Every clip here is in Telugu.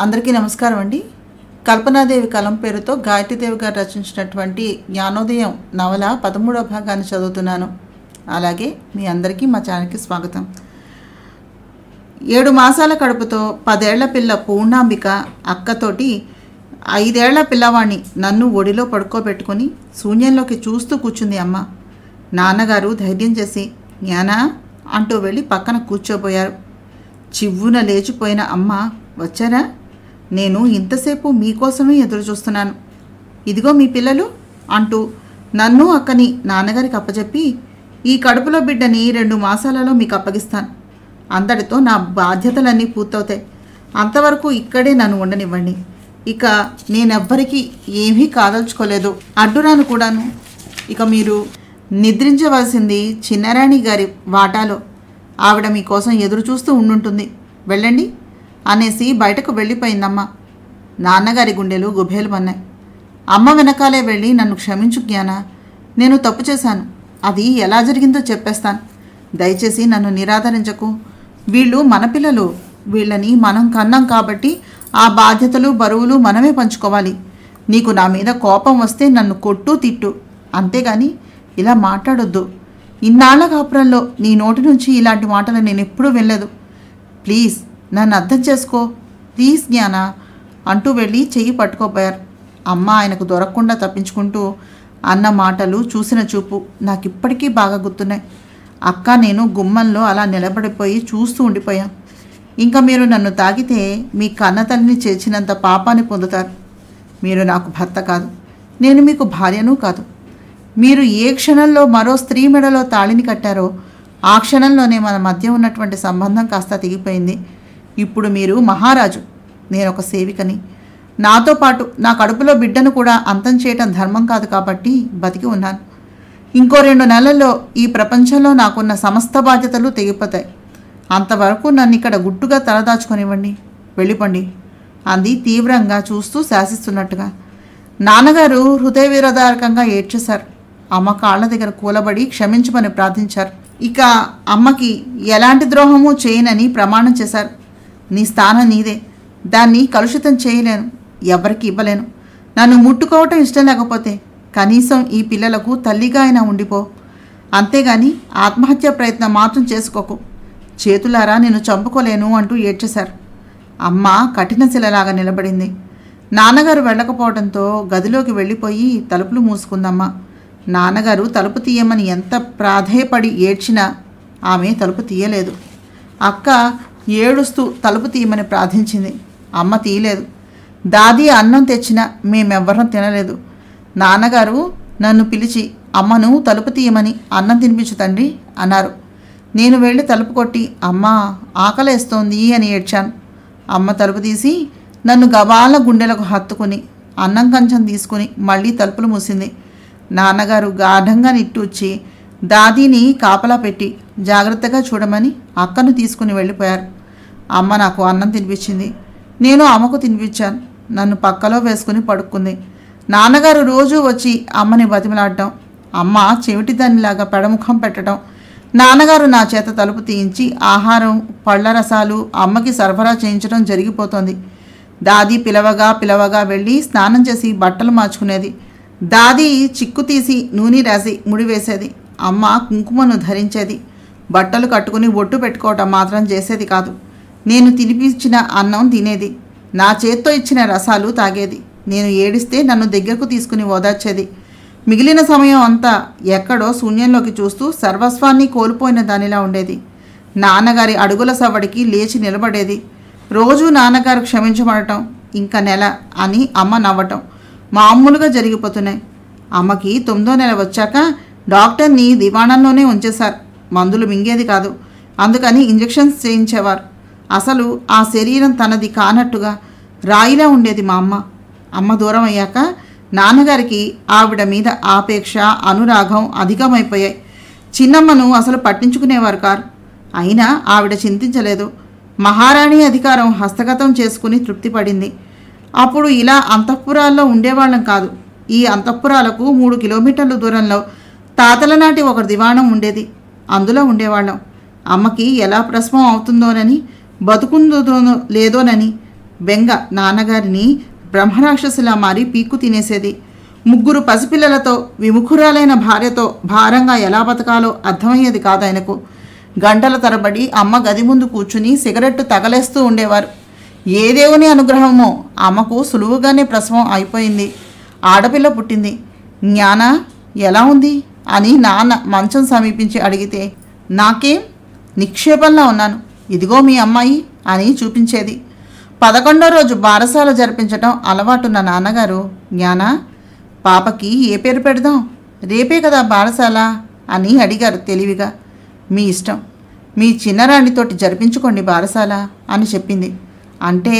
అందరికీ నమస్కారం అండి. కల్పనాదేవి కలం పేరుతో గాయత్రీదేవి గారు రచించినటువంటి జ్ఞానోదయం నవల 13వ భాగాన్ని చదువుతున్నాను. అలాగే మీ అందరికీ మా ఛానల్కి స్వాగతం. 7 మాసాల కడుపుతో 10 ఏళ్ల పిల్ల పూర్ణాంబిక అక్కతోటి 5 ఏళ్ల పిల్లవాణ్ణి నన్ను ఒడిలో పడుకోబెట్టుకొని శూన్యంలోకి చూస్తూ కూర్చుంది అమ్మ. నాన్నగారు ధైర్యం చేసి జ్ఞానా అంటూ వెళ్ళి పక్కన కూర్చోబోయారు. చివ్వున లేచిపోయిన అమ్మ, వచ్చారా? నేను ఇంతసేపు మీకోసమే ఎదురు చూస్తున్నాను. ఇదిగో మీ పిల్లలు అంటూ నన్ను అక్కని నాన్నగారికి అప్పచెప్పి, ఈ కడుపులో బిడ్డని 2 మాసాలలో మీకు అప్పగిస్తాను. అంతటితో నా బాధ్యతలన్నీ పూర్తవుతాయి. అంతవరకు ఇక్కడే నన్ను ఉండనివ్వండి. ఇక నేనెవ్వరికీ ఏమీ కాదలుచుకోలేదు, అడ్డురాను కూడాను. ఇక మీరు నిద్రించవలసింది చిన్నరాణి గారి వాటాలో. ఆవిడ మీకోసం ఎదురు చూస్తూ ఉండుంటుంది. వెళ్ళండి అనేసి బయటకు వెళ్ళిపోయిందమ్మ. నాన్నగారి గుండెలు గుబేలుమన్నాయి. అమ్మ వెనకాలే వెళ్ళి, నన్ను క్షమించు జ్ఞానా, నేను తప్పు చేశాను. అది ఎలా జరిగిందో చెప్పేస్తాను. దయచేసి నన్ను నిరాదరించకు. వీళ్ళు మన పిల్లలు. వీళ్ళని మనం కన్నాం కాబట్టి ఆ బాధ్యతలు బరువులు మనమే పంచుకోవాలి. నీకు నా మీద కోపం వస్తే నన్ను కొట్టు తిట్టు, అంతేగాని ఇలా మాట్లాడొద్దు. ఇన్నాళ్ల కాపురంలో నీ నోటి నుంచి ఇలాంటి మాటలు నేను ఎప్పుడూ వినలేదు. ప్లీజ్ నన్ను అర్థం చేసుకో, ప్లీజ్ జ్ఞానా అంటూ వెళ్ళి చెయ్యి పట్టుకోపోయారు. అమ్మ ఆయనకు దొరకకుండా తప్పించుకుంటూ అన్న మాటలు, చూసిన చూపు నాకు ఇప్పటికీ బాగా గుర్తున్నాయి. అక్క నేను గుమ్మంలో అలా నిలబడిపోయి చూస్తూ ఉండిపోయాం. ఇంకా మీరు నన్ను తాకితే మీ కన్నతల్లిని చేర్చినంత పాపాన్ని పొందుతారు. మీరు నాకు భర్త కాదు, నేను మీకు భార్యను కాదు. మీరు ఏ క్షణంలో మరో స్త్రీ మెడలో తాళిని కట్టారో ఆ క్షణంలోనే మన మధ్య ఉన్నటువంటి సంబంధం కాస్త తెగిపోయింది. ఇప్పుడు మీరు మహారాజు, నేను ఒక సేవికని. నాతో పాటు నా కడుపులో బిడ్డను కూడా అంతం చేయటం ధర్మం కాదు కాబట్టి బతికి ఉన్నాను. ఇంకో 2 నెలల్లో ఈ ప్రపంచంలో నాకున్న సమస్త బాధ్యతలు తెగిపోతాయి. అంతవరకు నన్ను ఇక్కడ గుట్టుగా తలదాచుకొనివ్వండి, వెళ్ళిపోండి అంది తీవ్రంగా, చూస్తూ శాసిస్తున్నట్టుగా. నాన్నగారు హృదయ విరోధారకంగా ఏడ్చేశారు. అమ్మ కాళ్ళ దగ్గర కూలబడి క్షమించమని ప్రార్థించారు. ఇక అమ్మకి ఎలాంటి ద్రోహము చేయనని ప్రమాణం చేశారు. నీ స్థానం నీదే, దాన్ని కలుషితం చేయలేను, ఎవరికి ఇవ్వలేను. నన్ను ముట్టుకోవటం ఇష్టం లేకపోతే కనీసం ఈ పిల్లలకు తల్లిగా అయినా ఉండిపో, అంతేగాని ఆత్మహత్య ప్రయత్నం మాత్రం చేసుకోకు. చేతులారా నేను చంపుకోలేను అంటూ ఏడ్చేశారు. అమ్మ కఠిన శిలలాగా నిలబడింది. నాన్నగారు వెళ్ళకపోవడంతో గదిలోకి వెళ్ళిపోయి తలుపులు మూసుకుందమ్మ. నాన్నగారు తలుపు తీయమని ఎంత ప్రాధేయపడి ఏడ్చినా ఆమె తలుపు తీయలేదు. అక్క ఏడుస్తూ తలుపు తీయమని ప్రార్థించింది. అమ్మ తీయలేదు. దాది అన్నం తెచ్చినా మేమెవ్వరం తినలేదు. నాన్నగారు నన్ను పిలిచి, అమ్మను తలుపు తీయమని అన్నం తినిపించు తండ్రి అన్నారు. నేను వెళ్ళి తలుపు కొట్టి, అమ్మ ఆకలేస్తోంది అని ఏడ్చాను. అమ్మ తలుపు తీసి నన్ను గబాల గుండెలకు హత్తుకుని అన్నం కంచం తీసుకుని మళ్ళీ తలుపులు మూసింది. నాన్నగారు గాఢంగా నిట్టూర్చి దాదీని కాపలా పెట్టి జాగ్రత్తగా చూడమని అక్కను తీసుకుని వెళ్ళిపోయారు. అమ్మ నాకు అన్నం తినిపించింది. నేను అమ్మకు తినిపించాను. నన్ను పక్కలో వేసుకుని పడుకుంది. నాన్నగారు రోజూ వచ్చి అమ్మని బతిమలాడటం, అమ్మ చెవిటిదానిలాగా పెడముఖం పెట్టడం, నాన్నగారు నా చేత తలుపు తీయించి ఆహారం, పళ్ళ రసాలు అమ్మకి సరఫరా చేయించడం జరిగిపోతోంది. దాది పిలవగా వెళ్ళి స్నానం చేసి బట్టలు మార్చుకునేది. దాది చిక్కు తీసి నూనె రాసి ముడివేసేది. అమ్మ కుంకుమను ధరించేది. బట్టలు కట్టుకుని ఒట్టు పెట్టుకోవటం మాత్రం చేసేది కాదు. నేను తినిపించిన అన్నం తినేది. నా చేత్తో ఇచ్చిన రసాలు తాగేది. నేను ఏడిస్తే నన్ను దగ్గరకు తీసుకుని ఓదార్చేది. మిగిలిన సమయం అంతా ఎక్కడో శూన్యంలోకి చూస్తూ సర్వస్వాన్ని కోల్పోయిన దానిలా ఉండేది. నాన్నగారి అడుగుల సవ్వడికి లేచి నిలబడేది. రోజూ నాన్నగారు క్షమించబడటం, ఇంకా నెల అని అమ్మ నవ్వటం మామూలుగా జరిగిపోతున్నాయి. అమ్మకి 9వ నెల వచ్చాక డాక్టర్ని దివాణంలోనే ఉంచేశారు. మందులు మింగేది కాదు, అందుకని ఇంజెక్షన్స్ చేయించేవారు. అసలు ఆ శరీరం తనది కానట్టుగా రాయిలా ఉండేది మా అమ్మ. అమ్మ దూరం అయ్యాక నాన్నగారికి ఆవిడ మీద ఆపేక్ష, అనురాగం అధికమైపోయాయి. చిన్నమ్మను అసలు పట్టించుకునేవారు కారు. అయినా ఆవిడ చింతించలేదు. మహారాణి అధికారం హస్తగతం చేసుకుని తృప్తిపడింది. అప్పుడు ఇలా అంతఃపురాల్లో ఉండేవాళ్ళం కాదు. ఈ అంతఃపురాలకు 3 కిలోమీటర్ల దూరంలో తాతల నాటి ఒక దివాణం ఉండేది. అందులో ఉండేవాళ్ళం. అమ్మకి ఎలా ప్రసవం అవుతుందోనని, బతుకుందో లేదోనని బెంగ నాన్నగారిని బ్రహ్మరాక్షసులా మారి పీక్కు తినేసేది. 3 పసిపిల్లలతో విముఖురాలైన భార్యతో భారంగా ఎలా బతకాలో అర్థమయ్యేది కాదు ఆయనకు. గంటల తరబడి అమ్మ గది ముందు కూర్చుని సిగరెట్టు తగలేస్తూ ఉండేవారు. ఏ దేవుని అనుగ్రహమో అమ్మకు సులువుగానే ప్రసవం అయిపోయింది. ఆడపిల్ల పుట్టింది. జ్ఞాన ఎలా ఉంది అని నాన్న మంచం సమీపించి అడిగితే, నాకేం, నిక్షేపంలా ఉన్నాను, ఇదిగో మీ అమ్మాయి అని చూపించేది. 11వ రోజు బారసాల జరిపించటం అలవాటున్న నాన్నగారు, జ్ఞాన పాపకి ఏ పేరు పెడదాం, రేపే కదా బారసాల అని అడిగారు తెలివిగా. మీ ఇష్టం, మీ చిన్నరాణితోటి జరిపించుకోండి బారసాల అని చెప్పింది. అంటే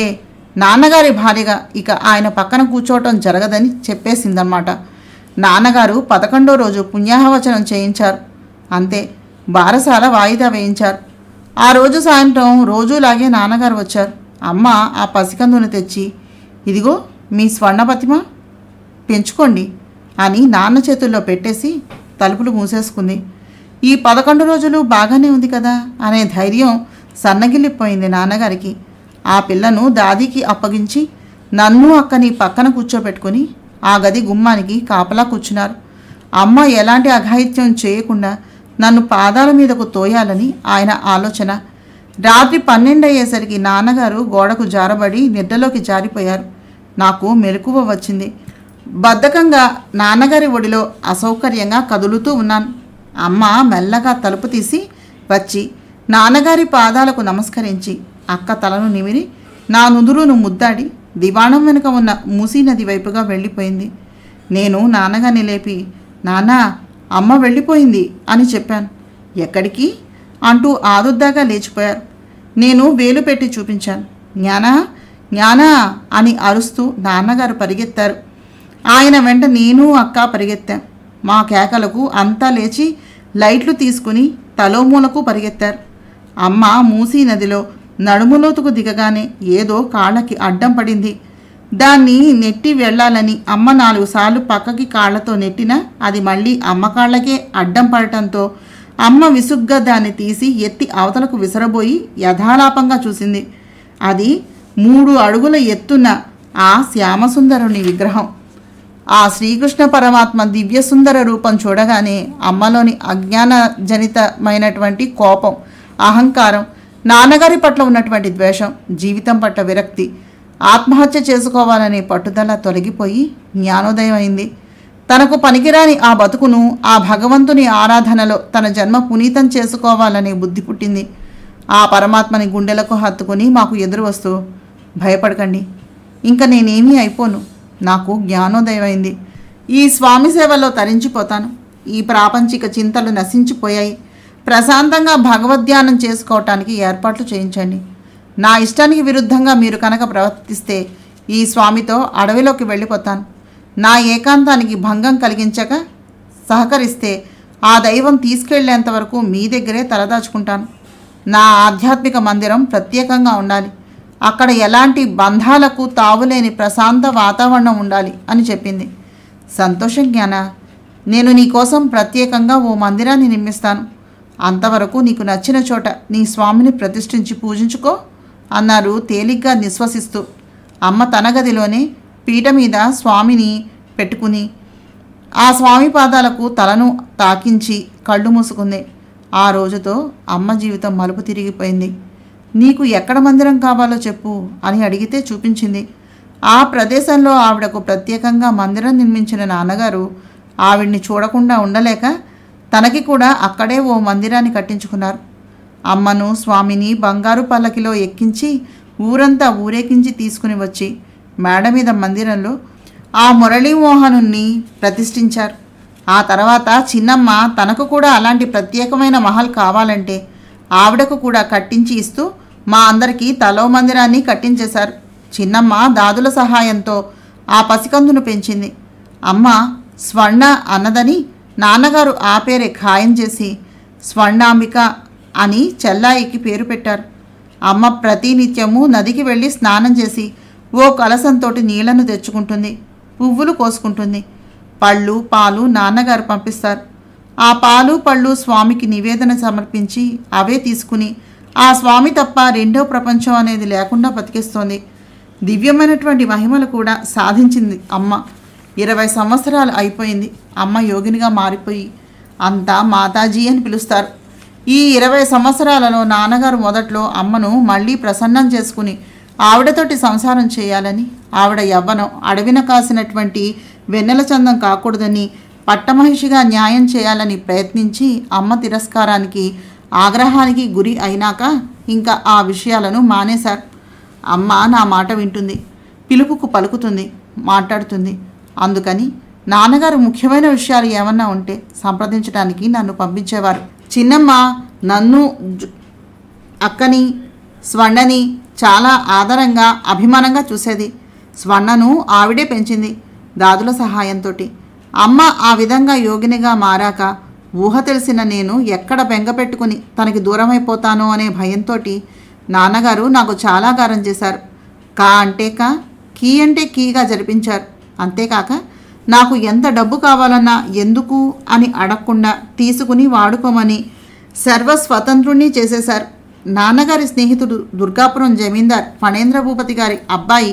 నాన్నగారి భార్యగా ఇక ఆయన పక్కన కూర్చోవటం జరగదని చెప్పేసిందన్నమాట. నాన్నగారు 11వ రోజు పుణ్యాహవచనం చేయించారు. అంతే, బారసాల వాయిదా వేయించారు. ఆ రోజు సాయంత్రం రోజులాగే నాన్నగారు వచ్చారు. అమ్మ ఆ పసికందును తెచ్చి, ఇదిగో మీ స్వర్ణపతిమ, పెంచుకోండి అని నాన్న చేతుల్లో పెట్టేసి తలుపులు మూసేసుకుంది. ఈ 11 రోజులు బాగానే ఉంది కదా అనే ధైర్యం సన్నగిల్లిపోయింది నాన్నగారికి. ఆ పిల్లను దాదీకి అప్పగించి నన్ను అక్కని పక్కన కూర్చోబెట్టుకుని ఆ గది గుమ్మానికి కాపలా కూర్చున్నారు. అమ్మ ఎలాంటి అఘాయిత్యం చేయకుండా నన్ను పాదాల మీదకు తోయాలని ఆయన ఆలోచన. రాత్రి 12 అయ్యేసరికి నాన్నగారు గోడకు జారబడి నిద్రలోకి జారిపోయారు. నాకు మెలకువ వచ్చింది. బద్ధకంగా నాన్నగారి ఒడిలో అసౌకర్యంగా కదులుతూ ఉన్నాను. అమ్మ మెల్లగా తలుపు తీసి వచ్చి నాన్నగారి పాదాలకు నమస్కరించి అక్క తలను నిమిరి నా నుదురును ముద్దాడి దివాణం వెనుక ఉన్న మూసీ నది వైపుగా వెళ్ళిపోయింది. నేను నాన్నగారిని లేపి, నాన్నా అమ్మ వెళ్ళిపోయింది అని చెప్పాను. ఎక్కడికి అంటూ ఆదుర్దాగా లేచిపోయారు. నేను వేలు పెట్టి చూపించాను. జ్ఞానా జ్ఞానా అని అరుస్తూ నాన్నగారు పరిగెత్తారు. ఆయన వెంట నేను అక్క పరిగెత్తాం. మా కేకలకు అంతా లేచి లైట్లు తీసుకుని తలోమూలకు పరిగెత్తారు. అమ్మ మూసీ నదిలో నడుములోతుకు దిగగానే ఏదో కాళ్ళకి అడ్డం పడింది. దాన్ని నెట్టి వెళ్ళాలని అమ్మ 4 సార్లు పక్కకి కాళ్లతో నెట్టినా అది మళ్ళీ అమ్మ కాళ్ళకే అడ్డం పడటంతో అమ్మ విసుగ్గా దాన్ని తీసి ఎత్తి అవతలకు విసరబోయి యథాలాపంగా చూసింది. అది 3 అడుగుల ఎత్తున్న ఆ శ్యామసుందరుని విగ్రహం. ఆ శ్రీకృష్ణ పరమాత్మ దివ్యసుందర రూపం చూడగానే అమ్మలోని అజ్ఞానజనితమైనటువంటి కోపం, అహంకారం, నాన్నగారి పట్ల ఉన్నటువంటి ద్వేషం, జీవితం పట్ల విరక్తి, ఆత్మహత్య చేసుకోవాలనే పట్టుదల తొలగిపోయి జ్ఞానోదయం అయింది. తనకు పనికిరాని ఆ బతుకును ఆ భగవంతుని ఆరాధనలో తన జన్మ పునీతం చేసుకోవాలనే బుద్ధి పుట్టింది. ఆ పరమాత్మని గుండెలకు హత్తుకుని మాకు ఎదురు వస్తూ, భయపడకండి, ఇంకా నేనేమీ అయిపోను, నాకు జ్ఞానోదయం అయింది, ఈ స్వామి సేవలో తరించిపోతాను, ఈ ప్రాపంచిక చింతలు నశించిపోయాయి, ప్రశాంతంగా భగవద్ధ్యానం చేసుకోవటానికి ఏర్పాట్లు చేయించండి. నా ఇష్టానికి విరుద్ధంగా మీరు కనుక ప్రవర్తిస్తే ఈ స్వామితో అడవిలోకి వెళ్ళిపోతాను. నా ఏకాంతానికి భంగం కలిగించక సహకరిస్తే ఆ దైవం తీసుకెళ్లేంత వరకు మీ దగ్గరే తలదాచుకుంటాను. నా ఆధ్యాత్మిక మందిరం ప్రత్యేకంగా ఉండాలి. అక్కడ ఎలాంటి బంధాలకు తావులేని ప్రశాంత వాతావరణం ఉండాలి అని చెప్పింది. సంతోషం జ్ఞాన, నేను నీకోసం ప్రత్యేకంగా ఓ మందిరాన్ని నిర్మిస్తాను. అంతవరకు నీకు నచ్చిన చోట నీ స్వామిని ప్రతిష్ఠించి పూజించుకో అన్నారు తేలిగ్గా నిశ్వసిస్తూ. అమ్మ తన గదిలోనే పీట మీద స్వామిని పెట్టుకుని ఆ స్వామి పాదాలకు తలను తాకించి కళ్ళు మూసుకుంది. ఆ రోజుతో అమ్మ జీవితం మలుపు తిరిగిపోయింది. నీకు ఎక్కడ మందిరం కావాలో చెప్పు అని అడిగితే చూపించింది. ఆ ప్రదేశంలో ఆవిడకు ప్రత్యేకంగా మందిరం నిర్మించిన నాన్నగారు ఆవిడ్ని చూడకుండా ఉండలేక తనకి కూడా అక్కడే ఓ మందిరాన్ని కట్టించుకున్నారు. అమ్మను స్వామిని బంగారు పల్లకిలో ఎక్కించి ఊరంతా ఊరేగించి తీసుకుని వచ్చి మేడ మీద మందిరంలో ఆ మురళీమోహనుణ్ణి ప్రతిష్ఠించారు. ఆ తర్వాత చిన్నమ్మ తనకు కూడా అలాంటి ప్రత్యేకమైన మహల్ కావాలంటే ఆవిడకు కూడా కట్టించి ఇస్తూ మా అందరికీ తలో మందిరాన్ని కట్టించేశారు. చిన్నమ్మ దాదుల సహాయంతో ఆ పసికందును పెంచింది. అమ్మ స్వర్ణ అన్నదని నాన్నగారు ఆ పేరే ఖాయం చేసి స్వర్ణాంబిక అని చెల్లాయికి పేరు పెట్టారు. అమ్మ ప్రతినిత్యము నదికి వెళ్ళి స్నానం చేసి ఓ కలసంతోటి నీళ్లను తెచ్చుకుంటుంది, పువ్వులు కోసుకుంటుంది. పళ్ళు పాలు నాన్నగారు పంపిస్తారు. ఆ పాలు పళ్ళు స్వామికి నివేదన సమర్పించి అవే తీసుకుని ఆ స్వామి తప్ప రెండో ప్రపంచం అనేది లేకుండా బతికేస్తోంది. దివ్యమైనటువంటి మహిమలు కూడా సాధించింది అమ్మ. 20 సంవత్సరాలు అయిపోయింది అమ్మ యోగినిగా మారిపోయి. అంతా మాతాజీ అని పిలుస్తారు. ఈ 20 సంవత్సరాలలో నాన్నగారు మొదట్లో అమ్మను మళ్ళీ ప్రసన్నం చేసుకుని ఆవిడతోటి సంసారం చేయాలని, ఆవిడ యవ్వనం అడవిన కాసినటువంటి వెన్నెల చందం కాకూడదని, పట్టమహిషిగా న్యాయం చేయాలని ప్రయత్నించి అమ్మ తిరస్కారానికి ఆగ్రహానికి గురి అయినాక ఇంకా ఆ విషయాలను మానేశారు. అమ్మ నా మాట వింటుంది, పిలుపుకు పలుకుతుంది, మాట్లాడుతుంది. అందుకని నాన్నగారు ముఖ్యమైన విషయాలు ఏమన్నా ఉంటే సంప్రదించడానికి నన్ను పంపించేవారు. చిన్నమ్మ నన్ను అక్కని స్వర్ణని చాలా ఆదరంగా అభిమానంగా చూసేది. స్వర్ణను ఆవిడే పెంచింది దాదుల సహాయంతో. అమ్మ ఆ విధంగా యోగినిగా మారాక ఊహ తెలిసిన నేను ఎక్కడ బెంగ పెట్టుకుని తనకి దూరమైపోతానో అనే భయంతో నాన్నగారు నాకు చాలా గారం చేశారు. కా అంటే కా, కీ అంటే కీగా జరిపించారు. అంతేకాక నాకు ఎంత డబ్బు కావాలన్నా ఎందుకు అని అడగకుండా తీసుకుని వాడుకోమని సర్వస్వతంత్రుణ్ణి చేసేశారు. నాన్నగారి స్నేహితుడు దుర్గాపురం జమీందార్ ఫణేంద్ర భూపతి గారి అబ్బాయి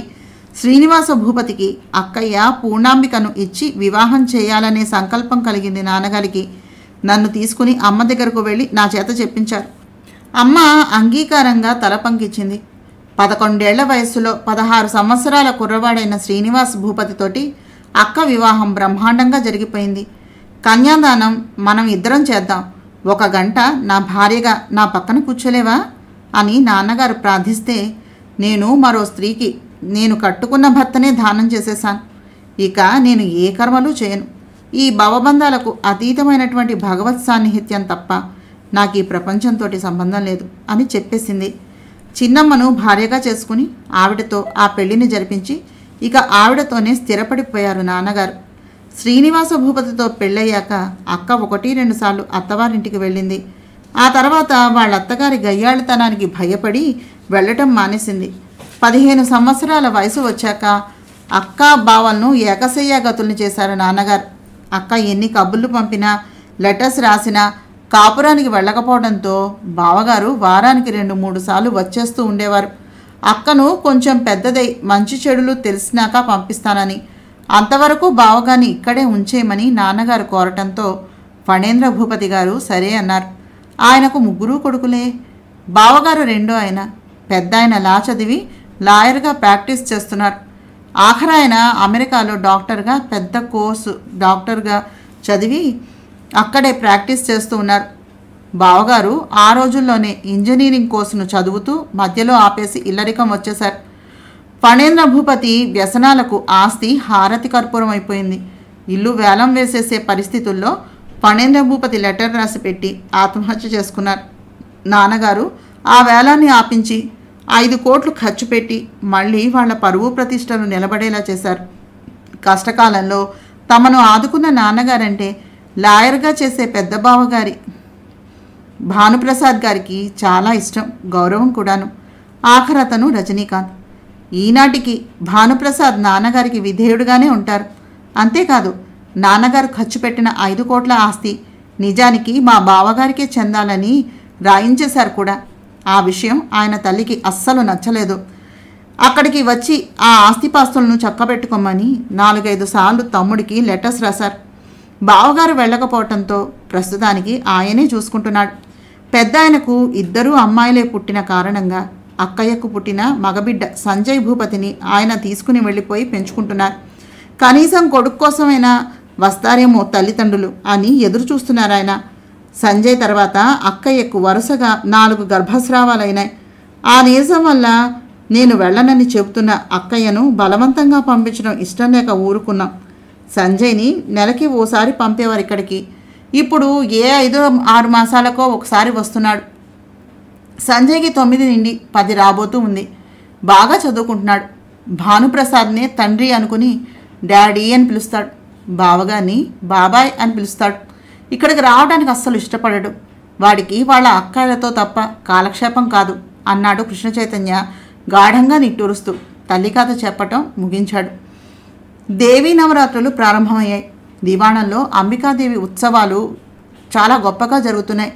శ్రీనివాస భూపతికి అక్కయ్య పూర్ణాంబికను ఇచ్చి వివాహం చేయాలనే సంకల్పం కలిగింది నాన్నగారికి. నన్ను తీసుకుని అమ్మ దగ్గరకు వెళ్ళి నా చేత చెప్పించారు. అమ్మ అంగీకారంగా తల పంకించింది. 11 ఏళ్ల వయస్సులో 16 సంవత్సరాల కుర్రవాడైన శ్రీనివాస్ భూపతితోటి అక్క వివాహం బ్రహ్మాండంగా జరిగిపోయింది. కన్యాదానం మనం ఇద్దరం చేద్దాం, 1 గంట నా భార్యగా నా పక్కన కూర్చోలేవా అని నాన్నగారు ప్రార్థిస్తే నేను మరో స్త్రీకి నేను కట్టుకున్న భర్తనే దానం చేసేశాను. ఇక నేను ఏ కర్మలు చేయను. ఈ భవబంధాలకు అతీతమైనటువంటి భగవత్ సాన్నిహిత్యం తప్ప నాకు ఈ ప్రపంచంతో సంబంధం లేదు అని చెప్పేసింది. చిన్నమ్మను భార్యగా చేసుకుని ఆవిడతో ఆ పెళ్లిని జరిపించి ఇక ఆవిడతోనే స్థిరపడిపోయారు నాన్నగారు. శ్రీనివాస భూపతితో పెళ్ళయ్యాక అక్క 1-2 సార్లు అత్తవారింటికి వెళ్ళింది. ఆ తర్వాత వాళ్ళ అత్తగారి గయ్యాళితనానికి భయపడి వెళ్ళటం మానేసింది. 15 సంవత్సరాల వయసు వచ్చాక అక్క బావలను ఏకశయ్య గతుల్ని చేశారు నాన్నగారు. అక్క ఎన్ని కబుర్లు పంపినా, లెటర్స్ రాసినా కాపురానికి వెళ్ళకపోవడంతో బావగారు వారానికి 2-3 సార్లు వచ్చేస్తూ ఉండేవారు. అక్కను కొంచెం పెద్దదై మంచి చెడులు తెలిసినాక పంపిస్తానని, అంతవరకు బావగారిని ఇక్కడే ఉంచేయమని నాన్నగారు కోరటంతో ఫణేంద్ర భూపతి గారు సరే అన్నారు. ఆయనకు 3 కొడుకులే. బావగారు రెండో ఆయన. పెద్ద ఆయన లా చదివి లాయర్గా ప్రాక్టీస్ చేస్తున్నారు. ఆఖరాయన అమెరికాలో డాక్టర్గా పెద్ద కోర్సు డాక్టర్గా చదివి అక్కడే ప్రాక్టీస్ చేస్తూ ఉన్నారు. బావగారు ఆ రోజుల్లోనే ఇంజనీరింగ్ కోర్సును చదువుతూ మధ్యలో ఆపేసి ఇల్లరికం వచ్చేశారు. ఫణేంద్ర భూపతి వ్యసనాలకు ఆస్తి హారతి కర్పూరం అయిపోయింది. ఇల్లు వేలం వేసేసే పరిస్థితుల్లో ఫణేంద్ర భూపతి లెటర్ రాసి పెట్టి ఆత్మహత్య చేసుకున్నారు. నాన్నగారు ఆ వేలాన్ని ఆపించి 5 కోట్లు ఖర్చు పెట్టి మళ్ళీ వాళ్ళ పరువు ప్రతిష్టలు నిలబడేలా చేశారు. కష్టకాలంలో తమను ఆదుకున్న నాన్నగారంటే లాయర్గా చేసే పెద్ద బావగారి భానుప్రసాద్ గారికి చాలా ఇష్టం, గౌరవం కూడాను. ఆఖరతను రజనీకాంత్. ఈనాటికి భానుప్రసాద్ నాన్నగారికి విధేయుడుగానే ఉంటారు. అంతేకాదు నాన్నగారు ఖర్చు పెట్టిన 5 కోట్ల ఆస్తి నిజానికి మా బావగారికే చెందాలని రాయించేశారు కూడా. ఆ విషయం ఆయన తల్లికి అస్సలు నచ్చలేదు. అక్కడికి వచ్చి ఆ ఆస్తిపాస్తులను చక్కబెట్టుకోమని 4-5 సార్లు తమ్ముడికి లెటర్స్ రాశారు. బావగారు వెళ్ళకపోవటంతో ప్రస్తుతానికి ఆయనే చూసుకుంటున్నాడు. పెద్ద ఆయనకు 2 అమ్మాయిలే పుట్టిన కారణంగా అక్కయ్యకు పుట్టిన మగబిడ్డ సంజయ్ భూపతిని ఆయన తీసుకుని వెళ్ళిపోయి పెంచుకుంటున్నారు. కనీసం కొడుకు కోసమైనా వస్తారేమో తల్లిదండ్రులు అని ఎదురు చూస్తున్నారు ఆయన. సంజయ్ తర్వాత అక్కయ్యకు వరుసగా 4 గర్భస్రావాలైనాయి. ఆ నీరసం వల్ల నేను వెళ్ళనని చెబుతున్న అక్కయ్యను బలవంతంగా పంపించడం ఇష్టం లేక ఊరుకున్నాం. సంజయ్ని నెలకి ఓసారి పంపేవారు ఇక్కడికి. ఇప్పుడు ఏ 5-6 మాసాలకో ఒకసారి వస్తున్నాడు. సంజయ్కి 9 నుండి 10 రాబోతూ ఉంది. బాగా చదువుకుంటున్నాడు. భానుప్రసాద్నే తండ్రి అనుకుని డాడీ అని పిలుస్తాడు. బావగారిని బాబాయ్ అని పిలుస్తాడు. ఇక్కడికి రావడానికి అస్సలు ఇష్టపడడు. వాడికి వాళ్ళ అక్కలతో తప్ప కాలక్షేపం కాదు అన్నాడు కృష్ణ చైతన్య గాఢంగా నిట్టూరుస్తూ. తల్లి కథ చెప్పటం ముగించాడు. దేవీ నవరాత్రులు ప్రారంభమయ్యాయి. దివాణంలో అంబికాదేవి ఉత్సవాలు చాలా గొప్పగా జరుగుతున్నాయి.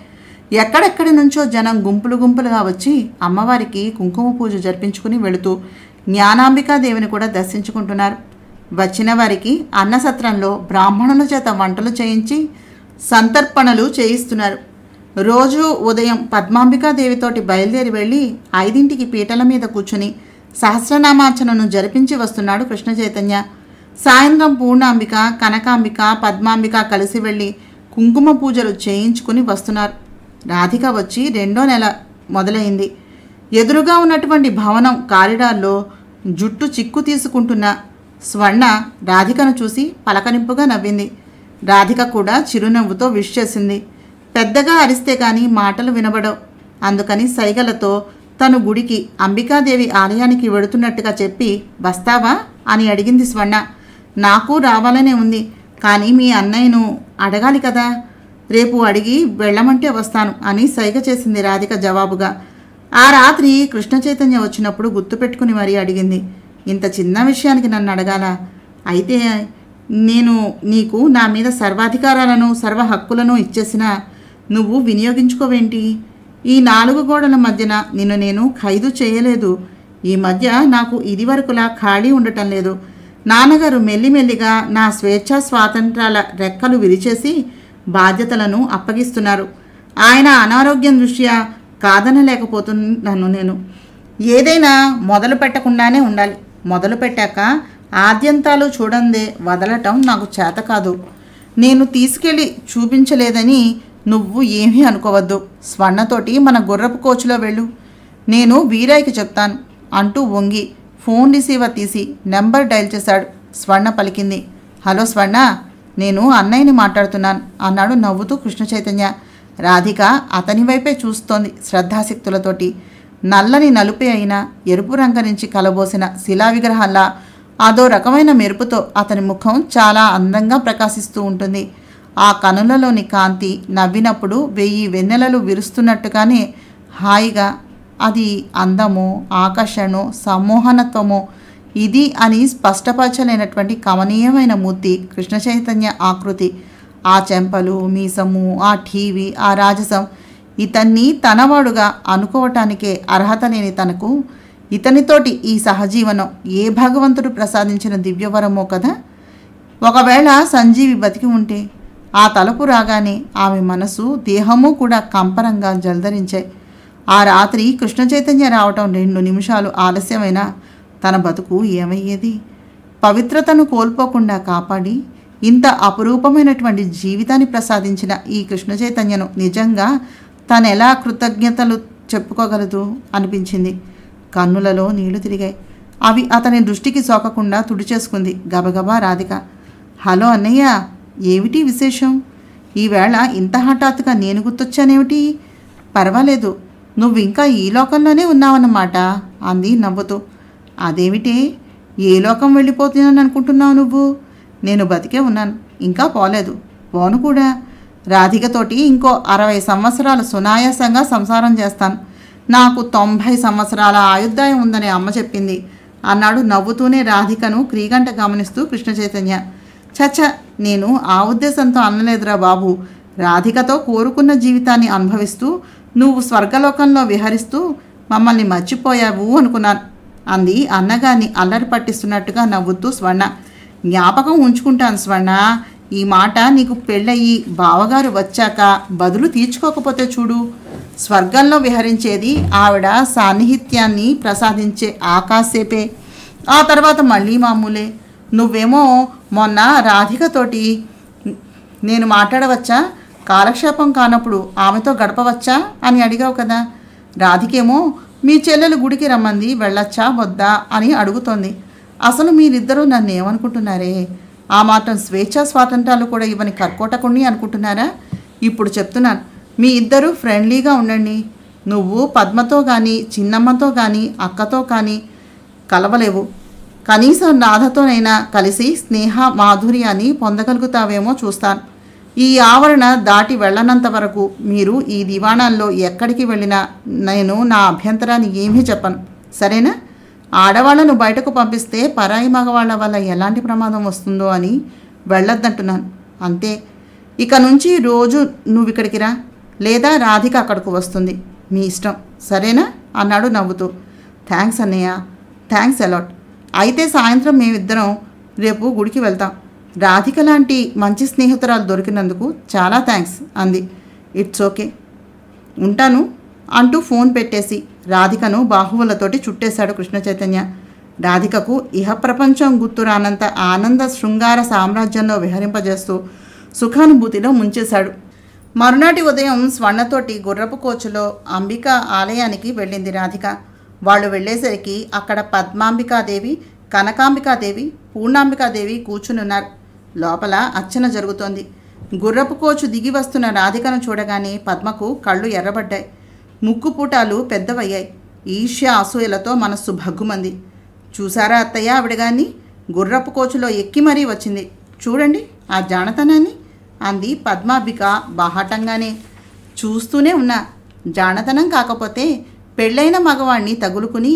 ఎక్కడెక్కడి నుంచో జనం గుంపులుగా వచ్చి అమ్మవారికి కుంకుమ పూజ జరిపించుకుని వెళుతూ జ్ఞానాంబికాదేవిని కూడా దర్శించుకుంటున్నారు. వచ్చిన వారికి అన్నసత్రంలో బ్రాహ్మణుల చేత వంటలు చేయించి సంతర్పణలు చేయిస్తున్నారు. రోజు ఉదయం పద్మాంబికాదేవితోటి బయలుదేరి వెళ్ళి 5ంటికి పీటల మీద కూర్చుని సహస్రనామార్చనను జరిపించి వస్తున్నాడు కృష్ణ చైతన్య. సాయంత్రం పూర్ణాంబిక, కనకాంబిక, పద్మాంబిక కలిసి వెళ్ళి కుంకుమ పూజలు చేయించుకుని వస్తున్నారు. రాధిక వచ్చి 2వ నెల మొదలైంది. ఎదురుగా ఉన్నటువంటి భవనం కారిడార్లో జుట్టు చిక్కు తీసుకుంటున్న స్వర్ణ రాధికను చూసి పలకరింపుగా నవ్వింది. రాధిక కూడా చిరునవ్వుతో విష్ చేసింది. పెద్దగా అరిస్తే కానీ మాటలు వినబడవు. అందుకని సైగలతో తను గుడికి అంబికాదేవి ఆలయానికి వెడుతున్నట్టుగా చెప్పి వస్తావా అని అడిగింది స్వర్ణ. నాకు రావాలనే ఉంది, కానీ మీ అన్నయ్యను అడగాలి కదా. రేపు అడిగి వెళ్ళమంటే వస్తాను అని సైగ చేసింది రాధిక జవాబుగా. ఆ రాత్రి కృష్ణ చైతన్య వచ్చినప్పుడు గుర్తుపెట్టుకుని మరీ అడిగింది, ఇంత చిన్న విషయానికి నన్ను అడగాల? అయితే నేను నీకు నా మీద సర్వాధికారాలను సర్వ హక్కులను ఇచ్చేసినా నువ్వు వినియోగించుకోవేంటి? ఈ 4 గోడల మధ్యన నిన్ను నేను ఖైదు చేయలేదు. ఈ మధ్య నాకు ఇదివరకులా ఖాళీ ఉండటం లేదు. నాన్నగారు మెల్లిమెల్లిగా నా స్వేచ్ఛా స్వాతంత్రాల రెక్కలు విరిచేసి బాధ్యతలను అప్పగిస్తున్నారు. ఆయన అనారోగ్యం దృష్ట్యా కాదనలేకపోతున్నాను. నేను ఏదైనా మొదలు పెట్టకుండానే ఉండాలి. మొదలు పెట్టాక ఆద్యంతాలు చూడందే వదలటం నాకు చేత కాదు. నేను తీసుకెళ్ళి చూపించలేదని నువ్వు ఏమీ అనుకోవద్దు. స్వర్ణతోటి మన గుర్రపు కోచ్లో వెళ్ళు, నేను వీరయ్యకి చెప్తాను అంటూ వంగి ఫోన్ రిసీవర్ తీసి నెంబర్ డైల్ చేశాడు. స్వర్ణ పలికింది. హలో స్వర్ణ, నేను అన్నయ్యని మాట్లాడుతున్నాను అన్నాడు నవ్వుతూ కృష్ణ చైతన్య. రాధిక అతని వైపే చూస్తోంది శ్రద్ధాశక్తులతోటి. నల్లని నలుపే అయినా ఎరుపు రంగు నుంచి కలబోసిన శిలా విగ్రహాల్లా అదో రకమైన మెరుపుతో అతని ముఖం చాలా అందంగా ప్రకాశిస్తూ ఉంటుంది. ఆ కనులలోని కాంతి నవ్వినప్పుడు 1000 వెన్నెలలు విరుస్తున్నట్టుగానే హాయిగా, అది అందమో ఆకర్షణో సమ్మోహనత్వమో ఇది అని స్పష్టపరచలేనటువంటి కమనీయమైన మూర్తి కృష్ణ చైతన్య ఆకృతి. ఆ చెంపలు, మీసము, ఆ ఠీవి, ఆ రాజసం ఇతన్ని తనవాడుగా అనుకోవటానికే అర్హత లేని తనకు ఇతనితోటి ఈ సహజీవనం ఏ భగవంతుడు ప్రసాదించిన దివ్యవరమో కదా. ఒకవేళ సంజీవి బతికి ఉంటే ఆ తలుపు రాగానే ఆమె మనసు దేహము కూడా కంపరంగా జల్దరించాయి. ఆ రాత్రి కృష్ణ చైతన్య రావటం 2 నిమిషాలు ఆలస్యమైనా తన బతుకు ఏమయ్యేది? పవిత్రతను కోల్పోకుండా కాపాడి ఇంత అపురూపమైనటువంటి జీవితాన్ని ప్రసాదించిన ఈ కృష్ణ చైతన్యను నిజంగా తనెలా కృతజ్ఞతలు చెప్పుకోగలదు అనిపించింది. కన్నులలో నీళ్లు తిరిగాయి. అవి అతని దృష్టికి సోకకుండా తుడిచేసుకుంది గబగబా రాధిక. హలో అన్నయ్య, ఏమిటి విశేషం? ఈవేళ ఇంత హఠాత్తుగా నేను గుర్తొచ్చానేమిటి? పర్వాలేదు, నువ్వు ఇంకా ఈ లోకంలోనే ఉన్నావన్నమాట అంది నవ్వుతూ. అదేమిటే, ఏ లోకం వెళ్ళిపోతున్నాను అనుకుంటున్నావు నువ్వు? నేను బతికే ఉన్నాను, ఇంకా పోలేదు, పోను కూడా. రాధికతోటి ఇంకో 60 సంవత్సరాలు సునాయాసంగా సంసారం చేస్తాను. నాకు 90 సంవత్సరాల ఆయుర్దాయం ఉందని అమ్మ చెప్పింది అన్నాడు నవ్వుతూనే రాధికను క్రీగంట గమనిస్తూ కృష్ణ చైతన్య. చచ్చ, నేను ఆ ఉద్దేశంతో అనలేదురా బాబు. రాధికతో కోరుకున్న జీవితాన్ని అనుభవిస్తూ నువ్వు స్వర్గలోకంలో విహరిస్తూ మమ్మల్ని మర్చిపోయావు అనుకున్నాను అంది అన్నగారిని అల్లరి పట్టిస్తున్నట్టుగా నవ్వుతూ స్వర్ణ. జ్ఞాపకం ఉంచుకుంటాను స్వర్ణ, ఈ మాట నీకు పెళ్ళయి బావగారు వచ్చాక బదులు తీర్చుకోకపోతే చూడు. స్వర్గంలో విహరించేది ఆవిడ సాన్నిహిత్యాన్ని ప్రసాదించే ఆకాశేపే, ఆ తర్వాత మళ్ళీ మామూలే. నువ్వేమో మొన్న రాధికతోటి నేను మాట్లాడవచ్చా, కాలక్షేపం కానప్పుడు ఆమెతో గడపవచ్చా అని అడిగావు కదా. రాధికేమో మీ చెల్లెలు గుడికి రమ్మంది, వెళ్ళొచ్చా వద్దా అని అడుగుతోంది. అసలు మీరిద్దరూ నన్ను ఏమనుకుంటున్నారే? ఆ మాత్రం స్వేచ్ఛా స్వాతంత్రాలు కూడా ఇవ్వని కర్కోటకుణ్ణి అనుకుంటున్నారా? ఇప్పుడు చెప్తున్నాను, మీ ఇద్దరూ ఫ్రెండ్లీగా ఉండండి. నువ్వు పద్మతో కానీ చిన్నమ్మతో కానీ అక్కతో కానీ కలవలేవు. కనీసం రాధతోనైనా కలిసి స్నేహ మాధుర్యాన్ని పొందగలుగుతావేమో చూస్తాను. ఈ ఆవరణ దాటి వెళ్ళనంత వరకు మీరు ఈ దివాణాల్లో ఎక్కడికి వెళ్ళినా నేను నా అభ్యంతరాన్ని ఏమీ చెప్పను, సరేనా? ఆడవాళ్లను బయటకు పంపిస్తే పరాయి మగవాళ్ల వల్ల ఎలాంటి ప్రమాదం వస్తుందో అని వెళ్ళొద్దంటున్నాను, అంతే. ఇక నుంచి రోజు నువ్వు ఇక్కడికి రా, లేదా రాధిక అక్కడికి వస్తుంది, మీ ఇష్టం, సరేనా అన్నాడు నవ్వుతూ. థ్యాంక్స్ అన్నయ్య, థ్యాంక్స్ అలాట్. అయితే సాయంత్రం మేమిద్దరం రేపు గుడికి వెళ్తాం. రాధిక లాంటి మంచి స్నేహితురాలు దొరికినందుకు చాలా థ్యాంక్స్ అంది. ఇట్స్ ఓకే, ఉంటాను అంటూ ఫోన్ పెట్టేసి రాధికను బాహువులతోటి చుట్టేశాడు కృష్ణ చైతన్య. రాధికకు ఇహప్రపంచం గుర్తు రానంత ఆనంద శృంగార సామ్రాజ్యంలో విహరింపజేస్తూ సుఖానుభూతిలో ముంచేశాడు. మరునాటి ఉదయం స్వర్ణతోటి గుర్రపు కోచులో అంబిక ఆలయానికి వెళ్ళింది రాధిక. వాళ్ళు వెళ్ళేసరికి అక్కడ పద్మాంబికాదేవి, కనకాంబికాదేవి, పూర్ణాంబికాదేవి కూర్చునున్నారు. లోపల అర్చన జరుగుతోంది. గుర్రపు కోచు దిగి వస్తున్న రాధికను చూడగానే పద్మకు కళ్ళు ఎర్రబడ్డాయి. ముక్కుపూటాలు పెద్దవయ్యాయి. ఈర్ష్య అసూయలతో మనస్సు భగ్గుమంది. చూసారా అత్తయ్య, ఆవిడగాన్ని గుర్రపు కోచులో ఎక్కి మరీ వచ్చింది. చూడండి ఆ జానతనాన్ని అంది పద్మాంబిక బాహాటంగానే. చూస్తూనే ఉన్నా. జానతనం కాకపోతే పెళ్ళైన మగవాణ్ణి తగులుకుని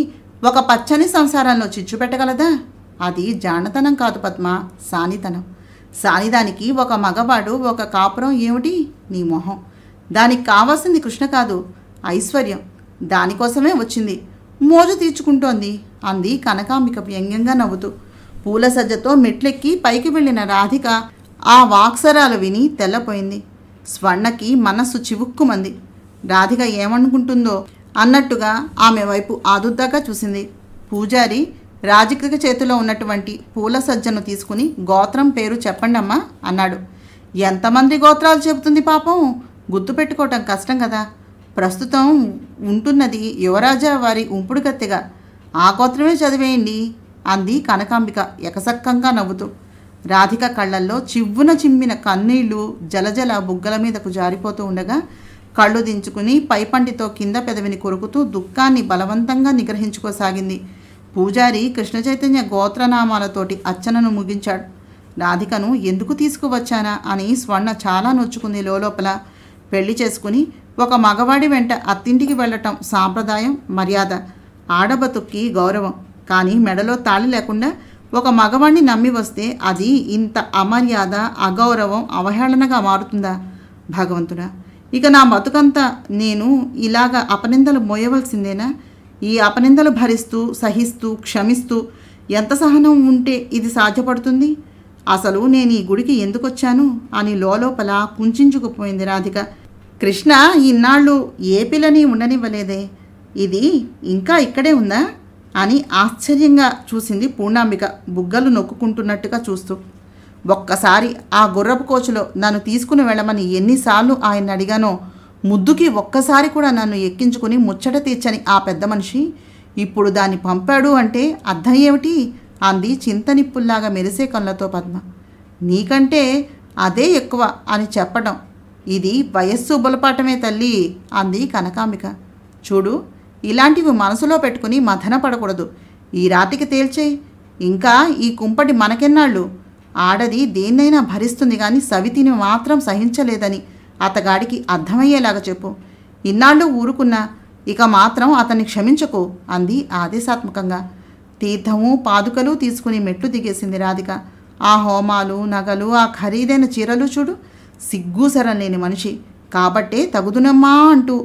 ఒక పచ్చని సంసారంలో చిచ్చు పెట్టగలదా? అది జానతనం కాదు పద్మ, సానితనం. సానిదానికి ఒక మగవాడు ఒక కాపురం ఏమిటి? నీ మొహం. దానికి కావాల్సింది కృష్ణ కాదు, ఐశ్వర్యం. దానికోసమే వచ్చింది, మోజు తీర్చుకుంటోంది అంది కనకాంబిక వ్యంగ్యంగా నవ్వుతూ. పూల సజ్జతో మెట్లెక్కి పైకి వెళ్ళిన రాధిక ఆ వాక్సరాలు విని తెల్లపోయింది. స్వర్ణకి మనస్సు చివుక్కుమంది. రాధిక ఏమనుకుంటుందో అన్నట్టుగా ఆమె వైపు ఆదుర్దాగా చూసింది. పూజారి రాజకీయ చేతిలో ఉన్నటువంటి పూల సజ్జను తీసుకుని గోత్రం పేరు చెప్పండమ్మా అన్నాడు. ఎంతమంది గోత్రాలు చెబుతుంది పాపం, గుర్తుపెట్టుకోవటం కష్టం కదా. ప్రస్తుతం ఉంటున్నది యువరాజా వారి ఉంపుడు కత్తెగా, ఆ గోత్రమే చదివేయండి అంది కనకాంబిక ఎకసక్కంగా నవ్వుతూ. రాధిక కళ్ళల్లో చివ్వున చిమ్మిన కన్నీళ్లు జలజల బుగ్గల మీదకు జారిపోతూ ఉండగా కళ్ళు దించుకుని పైపంటితో కింద పెదవిని కొరుకుతూ దుఃఖాన్ని బలవంతంగా నిగ్రహించుకోసాగింది. పూజారి కృష్ణ చైతన్య గోత్రనామాలతోటి అర్చనను ముగించాడు. రాధికను ఎందుకు తీసుకువచ్చానా అని స్వర్ణ చాలా నొచ్చుకుంది లోపల. పెళ్లి చేసుకుని ఒక మగవాడి వెంట అత్తింటికి వెళ్ళటం సాంప్రదాయం, మర్యాద, ఆడబతుక్కి గౌరవం. కానీ మెడలో తాళి లేకుండా ఒక మగవాణ్ణి నమ్మి వస్తే అది ఇంత అమర్యాద, అగౌరవం, అవహేళనగా మారుతుందా? భగవంతుడా, ఇక నా బతుకంతా నేను ఇలాగ అపనిందలు మోయవలసిందేనా? ఈ అపనిందలు భరిస్తూ, సహిస్తూ, క్షమిస్తూ ఎంత సహనం ఉంటే ఇది సాధ్యపడుతుంది? అసలు నేను ఈ గుడికి ఎందుకు వచ్చాను అని లోపల కుంచుకుపోయింది రాధిక. కృష్ణ ఇన్నాళ్ళు ఏ పిల్లని ఉండనివ్వలేదే, ఇది ఇంకా ఇక్కడే ఉందా అని ఆశ్చర్యంగా చూసింది పూర్ణాంబిక బుగ్గలు నొక్కుకుంటున్నట్టుగా చూస్తూ. ఒక్కసారి ఆ గుర్రపు కోచులో నన్ను తీసుకుని వెళ్ళమని ఎన్నిసార్లు ఆయన అడిగానో, ముద్దుకి ఒక్కసారి కూడా నన్ను ఎక్కించుకుని ముచ్చట తీర్చని ఆ పెద్ద మనిషి ఇప్పుడు దాన్ని పంపాడు అంటే అర్థం ఏమిటి అంది చింతనిప్పుల్లాగా మెరిసే కళ్ళతో పద్మ. నీకంటే అదే ఎక్కువ అని చెప్పడం ఇది వయస్సు బులపాటమే తల్లి అంది కనకాంబిక. చూడు, ఇలాంటివి మనసులో పెట్టుకుని మథన పడకూడదు. ఈ రాతికి తేల్చేయి. ఇంకా ఈ కుంపటి మనకెన్నాళ్ళు? ఆడది దేన్నైనా భరిస్తుంది కానీ సవితిని మాత్రం సహించలేదని అతగాడికి అర్థమయ్యేలాగా చెప్పు. ఇన్నాళ్ళు ఊరుకున్నా ఇక మాత్రం అతన్ని క్షమించకు అంది ఆదేశాత్మకంగా. తీర్థము పాదుకలు తీసుకుని మెట్లు దిగేసింది రాధిక. ఆ హోమాలు, నగలు, ఆ ఖరీదైన చీరలు చూడు. సిగ్గుసరం లేని మనిషి కాబట్టే తగుదునమ్మా అంటూ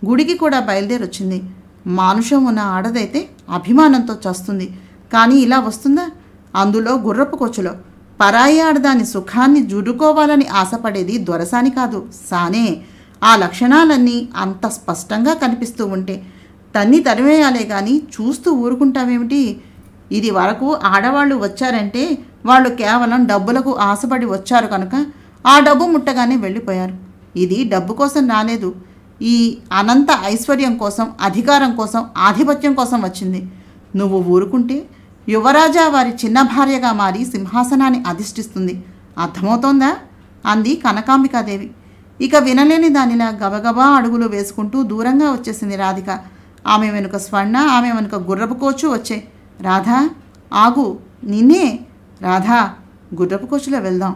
గుడికి కూడా బయలుదేరొచ్చింది. మానుషం ఉన్న ఆడదైతే అభిమానంతో చస్తుంది, కానీ ఇలా వస్తుందా? అందులో గుర్రపు కొచ్చులో పరాయి ఆడదాని సుఖాన్ని జుడుకోవాలని ఆశపడేది దొరసాని కాదు, సానే. ఆ లక్షణాలన్నీ అంత స్పష్టంగా కనిపిస్తూ ఉంటే తన్ని తరివేయాలే కానీ చూస్తూ ఊరుకుంటామేమిటి? ఇది వరకు ఆడవాళ్ళు వచ్చారంటే వాళ్ళు కేవలం డబ్బులకు ఆశపడి వచ్చారు కనుక ఆ డబ్బు ముట్టగానే వెళ్ళిపోయారు. ఇది డబ్బు కోసం రాలేదు, ఈ అనంత ఐశ్వర్యం కోసం, అధికారం కోసం, ఆధిపత్యం కోసం వచ్చింది. నువ్వు ఊరుకుంటే యువరాజా వారి చిన్న భార్యగా మారి సింహాసనాన్ని అధిష్ఠిస్తుంది. అర్థమవుతోందా అంది కనకాంబికాదేవి. ఇక వినలేని దానిలా గబగబా అడుగులు వేసుకుంటూ దూరంగా వచ్చేసింది రాధిక. ఆమె వెనుక స్వర్ణ, ఆమె వెనుక గుర్రపు కోచు వచ్చాయి. రాధా ఆగు, నిన్నే. రాధా గుర్రపు కోచులో వెళ్దాం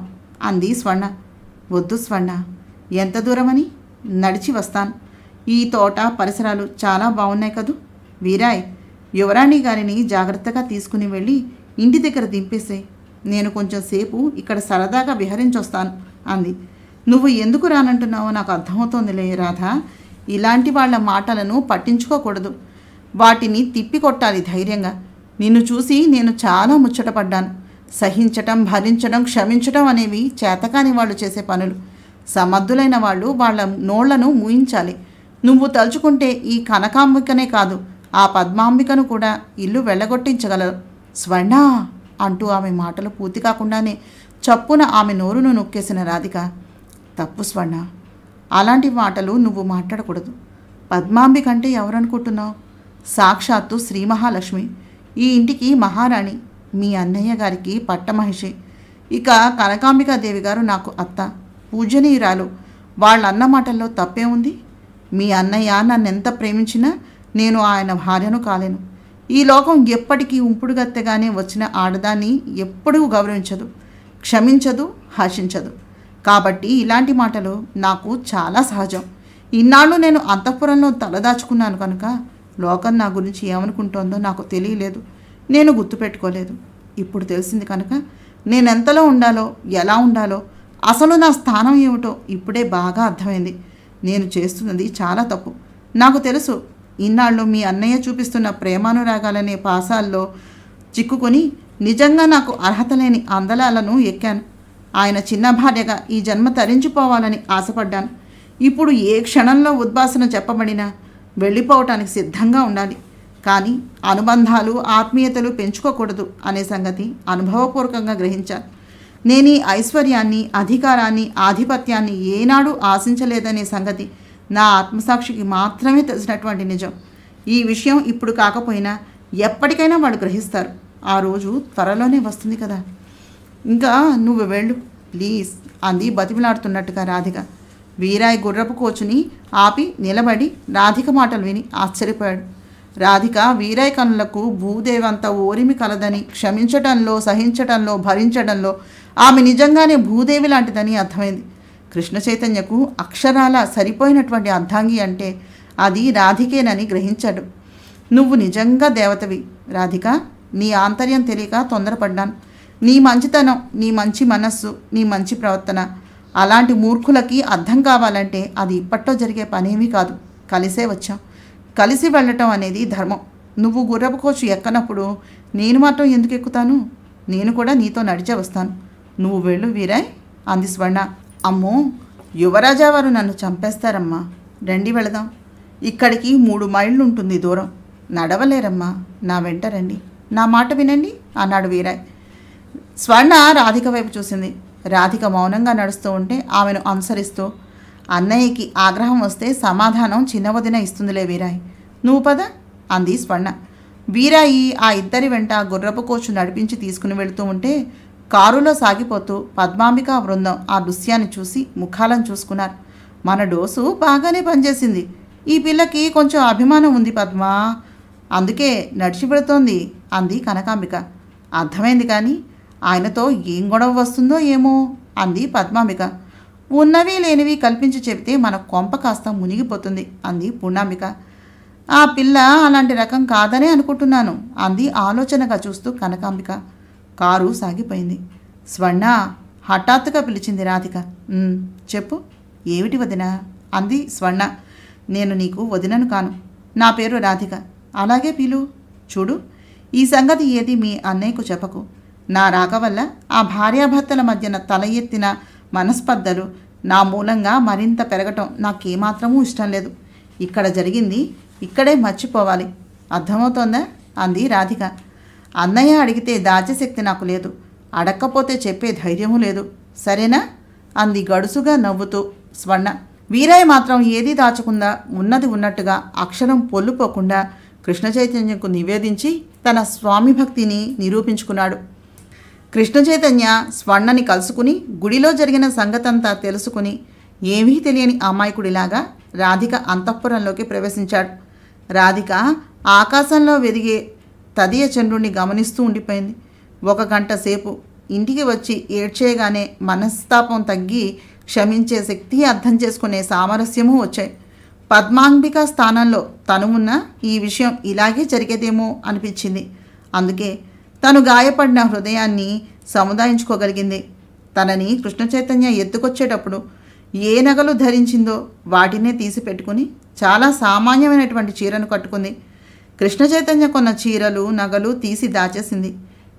అంది స్వర్ణ. వద్దు స్వర్ణ, ఎంత దూరమని? నడిచి వస్తాను. ఈ తోట పరిసరాలు చాలా బాగున్నాయి కదూ. వీరాయ్, యువరాణి గారిని జాగ్రత్తగా తీసుకుని వెళ్ళి ఇంటి దగ్గర దింపేసాయి. నేను కొంచెం సేపు ఇక్కడ సరదాగా విహరించొస్తాను అంది. నువ్వు ఎందుకు రానంటున్నావో నాకు అర్థమవుతోందిలే రాధా. ఇలాంటి వాళ్ళ మాటలను పట్టించుకోకూడదు, వాటిని తిప్పికొట్టాలి ధైర్యంగా. నిన్ను చూసి నేను చాలా ముచ్చటపడ్డాను. సహించటం, భరించడం, క్షమించటం అనేవి చేతకాని వాళ్ళు చేసే పనులు. సమర్థులైన వాళ్ళు వాళ్ళ నోళ్లను మూయించాలి. నువ్వు తలుచుకుంటే ఈ కనకాంబికనే కాదు, ఆ పద్మాంబికను కూడా ఇల్లు వెళ్ళగొట్టించగలరు. స్వర్ణ అంటూ ఆమె మాటలు పూర్తి కాకుండానే చప్పున ఆమె నోరును నొక్కేసిన రాధిక, తప్పు స్వర్ణ, అలాంటి మాటలు నువ్వు మాట్లాడకూడదు. పద్మాంబిక అంటే ఎవరనుకుంటున్నావు? సాక్షాత్తు శ్రీ మహాలక్ష్మి, ఈ ఇంటికి మహారాణి, మీ అన్నయ్య గారికి పట్టమహిషి. ఇక కనకాంబికాదేవి గారు నాకు అత్త, పూజనీయురాలు. వాళ్ళన్న మాటల్లో తప్పే ఉంది? మీ అన్నయ్య నన్నెంత ప్రేమించినా నేను ఆయన భార్యను కాలేను. ఈ లోకం ఎప్పటికీ ఉంపుడుగత్తెగానే వచ్చిన ఆడదాన్ని ఎప్పుడూ గౌరవించదు, క్షమించదు, హర్షించదు. కాబట్టి ఇలాంటి మాటలు నాకు చాలా సహజం. ఇన్నాళ్ళు నేను అంతఃపురంలో తలదాచుకున్నాను కనుక లోకం నా గురించి ఏమనుకుంటోందో నాకు తెలియలేదు, నేను గుర్తుపెట్టుకోలేదు. ఇప్పుడు తెలిసింది కనుక నేనెంతలో ఉండాలో, ఎలా ఉండాలో, అసలు నా స్థానం ఏమిటో ఇప్పుడే బాగా అర్థమైంది. నేను చేస్తున్నది చాలా తప్పు. నాకు తెలుసు, ఇన్నాళ్ళు మీ అన్నయ్య చూపిస్తున్న ప్రేమానురాగాలనే పాసాల్లో చిక్కుకొని నిజంగా నాకు అర్హత లేని అందలాలను ఎక్కాను. ఆయన చిన్న భార్యగా ఈ జన్మ తరించిపోవాలని ఆశపడ్డాను. ఇప్పుడు ఏ క్షణంలో ఉద్వాసన చెప్పబడినా వెళ్ళిపోవటానికి సిద్ధంగా ఉండాలి. కానీ అనుబంధాలు, ఆత్మీయతలు పెంచుకోకూడదు అనే సంగతి అనుభవపూర్వకంగా గ్రహించాను. నేను ఈ ఐశ్వర్యాన్ని, అధికారాన్ని, ఆధిపత్యాన్ని ఏనాడు ఆశించలేదనే సంగతి నా ఆత్మసాక్షికి మాత్రమే తెలిసినటువంటి నిజం. ఈ విషయం ఇప్పుడు కాకపోయినా ఎప్పటికైనా వాళ్ళు గ్రహిస్తారు. ఆ రోజు త్వరలోనే వస్తుంది కదా. ఇంకా నువ్వు వెళ్ళు ప్లీజ్ అంది బతిమిలాడుతున్నట్టుగా రాధిక. వీరాయ్ గుర్రపు కోచుని ఆపి నిలబడి రాధిక మాటలు విని ఆశ్చర్యపోయాడు. రాధిక వీరాయ్ కనులకు భూదేవంత ఓరిమి కలదని, క్షమించటంలో, సహించటంలో, భరించడంలో ఆమె నిజంగానే భూదేవి లాంటిదని అర్థమైంది. కృష్ణ చైతన్యకు అక్షరాల సరిపోయినటువంటి అర్ధాంగి అంటే అది రాధికేనని గ్రహించాడు. నువ్వు నిజంగా దేవతవి రాధిక. నీ ఆంతర్యం తెలియక తొందరపడ్డాను. నీ మంచితనం, నీ మంచి మనస్సు, నీ మంచి ప్రవర్తన అలాంటి మూర్ఖులకి అర్థం కావాలంటే అది ఇప్పట్లో జరిగే పనేమీ కాదు. కలిసే వచ్చాం. కలిసి వెళ్ళటం అనేది ధర్మం. నువ్వు గుర్రపు కోచు ఎక్కనప్పుడు నేను మాత్రం ఎందుకు ఎక్కుతాను? నేను కూడా నీతో నడిచే వస్తాను. నువ్వు వెళ్ళు వీరాయ్ అంది స్వర్ణ. అమ్మో, యువరాజా వారు నన్ను చంపేస్తారమ్మా. రండి వెళదాం. ఇక్కడికి 3 మైళ్ళు ఉంటుంది దూరం. నడవలేరమ్మా, నా వెంట రండి, నా మాట వినండి అన్నాడు వీరాయ్. స్వర్ణ రాధిక వైపు చూసింది. రాధిక మౌనంగా నడుస్తూ ఉంటే ఆమెను అనుసరిస్తూ, అన్నయ్యకి ఆగ్రహం వస్తే సమాధానం చిన్నవదిన ఇస్తుందిలే వీరాయ్, నువ్వు పద అంది స్వర్ణ. వీరాయి ఆ ఇద్దరి వెంట గుర్రపు కోచు నడిపించి తీసుకుని వెళుతూ ఉంటే కారులో సాగిపోతూ పద్మాంబిక బృందం ఆ దృశ్యాన్ని చూసి ముఖాలను చూసుకున్నారు. మన డోసు బాగానే పనిచేసింది. ఈ పిల్లకి కొంచెం అభిమానం ఉంది పద్మా, అందుకే నడిచి పెడుతోంది అంది కనకాంబిక. అర్థమైంది, కానీ ఆయనతో ఏం గొడవ వస్తుందో ఏమో అంది పద్మాంబిక. ఉన్నవి లేనివి కల్పించి చెబితే మన కొంప కాస్త మునిగిపోతుంది అంది పూర్ణాంబిక. ఆ పిల్ల అలాంటి రకం కాదనే అనుకుంటున్నాను అంది ఆలోచనగా చూస్తూ కనకాంబిక. కారు సాగిపోయింది. స్వర్ణ హఠాత్తుగా పిలిచింది రాధిక. చెప్పు, ఏమిటి వదిన అంది స్వర్ణ. నేను నీకు వదినను కాను, నా పేరు రాధిక. అలాగే పిలు. చూడు, ఈ సంగతి ఏది మీ అన్నయ్యకు చెప్పకు. నా రాక వల్ల ఆ భార్యాభర్తల మధ్యన తల ఎత్తిన మనస్పర్ధలు నా మూలంగా మరింత పెరగటం నాకేమాత్రమూ ఇష్టం లేదు. ఇక్కడ జరిగింది ఇక్కడే మర్చిపోవాలి. అర్థమవుతోందా అంది రాధిక. అన్నయ్య అడిగితే దాచే శక్తి నాకు లేదు, అడక్కపోతే చెప్పే ధైర్యమూ లేదు, సరేనా అంది గడుసుగా నవ్వుతూ స్వర్ణ. వీరయ్య మాత్రం ఏదీ దాచకుండా ఉన్నది ఉన్నట్టుగా అక్షరం పొల్లుపోకుండా కృష్ణ చైతన్యకు నివేదించి తన స్వామి భక్తిని నిరూపించుకున్నాడు. కృష్ణ చైతన్య స్వర్ణని కలుసుకుని గుడిలో జరిగిన సంగతంతా తెలుసుకుని ఏమీ తెలియని అమాయకుడిలాగా రాధిక అంతఃపురంలోకి ప్రవేశించాడు. రాధిక ఆకాశంలో వెదిగే తదియ చంద్రుణ్ణి గమనిస్తూ ఉండిపోయింది. 1 గంట సేపు ఇంటికి వచ్చి ఏడ్చేయగానే మనస్తాపం తగ్గి క్షమించే శక్తి, అర్థం చేసుకునే సామరస్యమూ వచ్చాయి. పద్మాంబిక స్థానంలో తను ఉన్న ఈ విషయం ఇలాగే జరిగేదేమో అనిపించింది. అందుకే తను గాయపడిన హృదయాన్ని సముదాయించుకోగలిగింది. తనని కృష్ణ చైతన్య ఎత్తుకొచ్చేటప్పుడు ఏ నగలు ధరించిందో వాటినే తీసి పెట్టుకుని చాలా సామాన్యమైనటువంటి చీరను కట్టుకుంది. కృష్ణ చైతన్య కొన్న చీరలు నగలు తీసి దాచేసింది.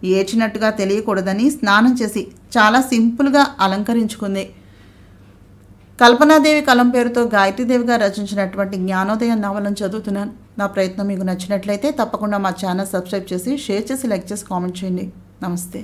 ఏడ్చినట్టుగా తెలియకూడదని స్నానం చేసి చాలా సింపుల్గా అలంకరించుకుంది. కల్పనాదేవి కలం పేరుతో గాయత్రీదేవిగా రచించినటువంటి జ్ఞానోదయం నవలను చదువుతున్నాను. నా ప్రయత్నం మీకు నచ్చినట్లయితే తప్పకుండా మా ఛానల్ సబ్స్క్రైబ్ చేసి షేర్ చేసి లైక్ చేసి కామెంట్ చేయండి. నమస్తే.